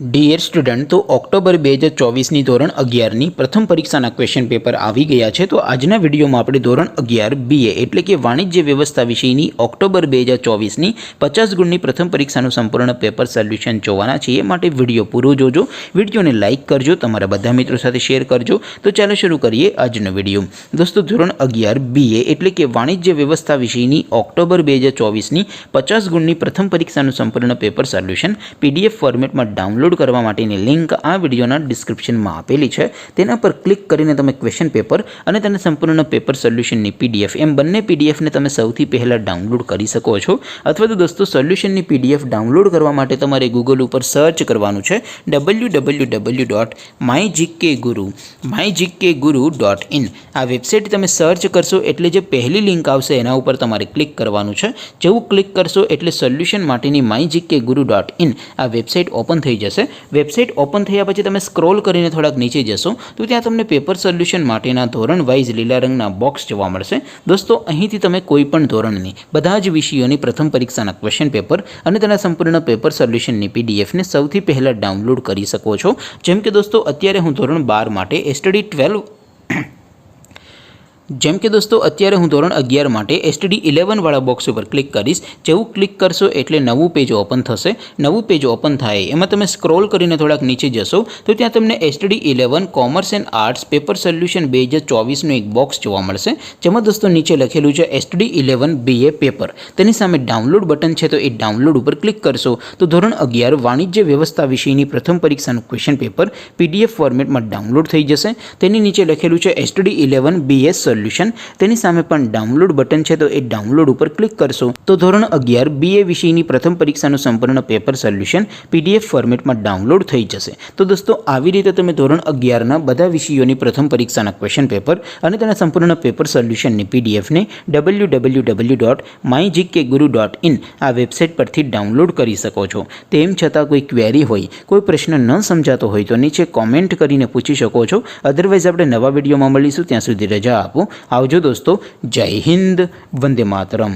Dear student, તો October 2024ની ધોરણ 11ની પ્રથમ પરીક્ષાના ક્વેશ્ચન પેપર આવી ગયા છે। તો આજના વિડીયોમાં આપણે ધોરણ 11 BA એટલે કે વાણિજ્ય વ્યવસ્થા વિષયની ઓક્ટોબર 2024ની 50 ગુણની પ્રથમ પરીક્ષાનું સંપૂર્ણ પેપર સોલ્યુશન જોવાના છીએ। માટે વિડીયો પૂરો જોજો, વિડીયોને લાઇક કરજો, તમારા બધા મિત્રો સાથે શેર કરજો। તો ચાલો શરૂ કરીએ આજનો વિડીયો। દોસ્તો, ધોરણ 11 BA એટલે કે વાણિજ્ય વ્યવસ્થા વિષયની ઓક્ટોબર 2024ની 50 ગુણની પ્રથમ પરીક્ષાનું સંપૂર્ણ પેપર સોલ્યુશન PDF ફોર્મેટમાં ડાઉનલોડ કરવા માટેની લિંક આ વિડીયોના ડિસ્ક્રિપ્શનમાં આપેલી છે। તેના પર ક્લિક કરીને તમે ક્વેશ્ચન પેપર અને તેના સંપૂર્ણ પેપર સોલ્યુશનની PDF એમ બંને PDFને તમે સૌથી પહેલાં ડાઉનલોડ કરી શકો છો। અથવા તો દોસ્તો, સોલ્યુશનની PDF ડાઉનલોડ કરવા માટે તમારે ગૂગલ ઉપર સર્ચ કરવાનું છે www.mygkguru.in। આ વેબસાઇટ તમે સર્ચ કરશો એટલે જે પહેલી લિંક આવશે એના ઉપર તમારે ક્લિક કરવાનું છે। જેવું ક્લિક કરશો એટલે સોલ્યુશન માટેની mygkguru.in આ વેબસાઇટ ઓપન થઈ જશે। વેબસાઇટ ઓપન થયા પછી તમે સ્ક્રોલ કરીને થોડાક નીચે જશો તો ત્યાં તમને પેપર સોલ્યુશન માટેના ધોરણ વાઇઝ લીલા રંગના બોક્સ જોવા મળશે। દોસ્તો, અહીંથી તમે કોઈ પણ ધોરણની બધા જ વિષયોની પ્રથમ પરીક્ષાના ક્વેશ્ચન પેપર અને તેના સંપૂર્ણ પેપર સોલ્યુશનની PDFને સૌથી પહેલાં ડાઉનલોડ કરી શકો છો। જેમ કે દોસ્તો, અત્યારે હું ધોરણ 12 માટે STD 12 ધોરણ 11 માટે STD 11 વાળા બોક્સ ઉપર ક્લિક કરીશ। જેવું ક્લિક કરશો એટલે નવું પેજ ઓપન થશે। નવું પેજ ઓપન થાય એમાં તમે સ્ક્રોલ કરીને થોડાક નીચે જશો તો ત્યાં તમને STD 11 commerce and arts paper solution 2024નું એક બોક્સ જોવા મળશે। જેમાં દોસ્તો નીચે લખેલું છે STD 11 BA પેપર। તેની સામે ડાઉનલોડ બટન છે, તો એ ડાઉનલોડ ઉપર ક્લિક કરશો તો ધોરણ 11 વાણિજ્ય વ્યવસ્થા વિષયની પ્રથમ પરીક્ષાનું ક્વેશ્ચન પેપર PDF ફોર્મેટમાં ડાઉનલોડ થઈ જશે। તેની નીચે લખેલું છે STD 11 BA તેની સામે પણ ડાઉનલોડ બટન છે, તો એ ડાઉનલોડ ઉપર ક્લિક કરશો તો ધોરણ 11 BA વિષયની પ્રથમ પરીક્ષાનું સંપૂર્ણ પેપર સોલ્યુશન PDF ફોર્મેટમાં ડાઉનલોડ થઈ જશે। તો દોસ્તો, આવી રીતે તમે ધોરણ 11ના બધા વિષયોની પ્રથમ પરીક્ષાના ક્વેશ્ચન પેપર અને તેના સંપૂર્ણ પેપર સોલ્યુશનની PDFને www.mygkguru.in આ વેબસાઇટ પરથી ડાઉનલોડ કરી શકો છો। તેમ છતાં કોઈ ક્વેરી હોય, કોઈ પ્રશ્ન ન સમજાતો હોય તો નીચે કોમેન્ટ કરીને પૂછી શકો છો। અધરવાઇઝ આપણે નવા વિડીયોમાં મળીશું, ત્યાં સુધી રજા આપો। આવજો દોસ્તો, જય હિન્દ, વંદે માતરમ।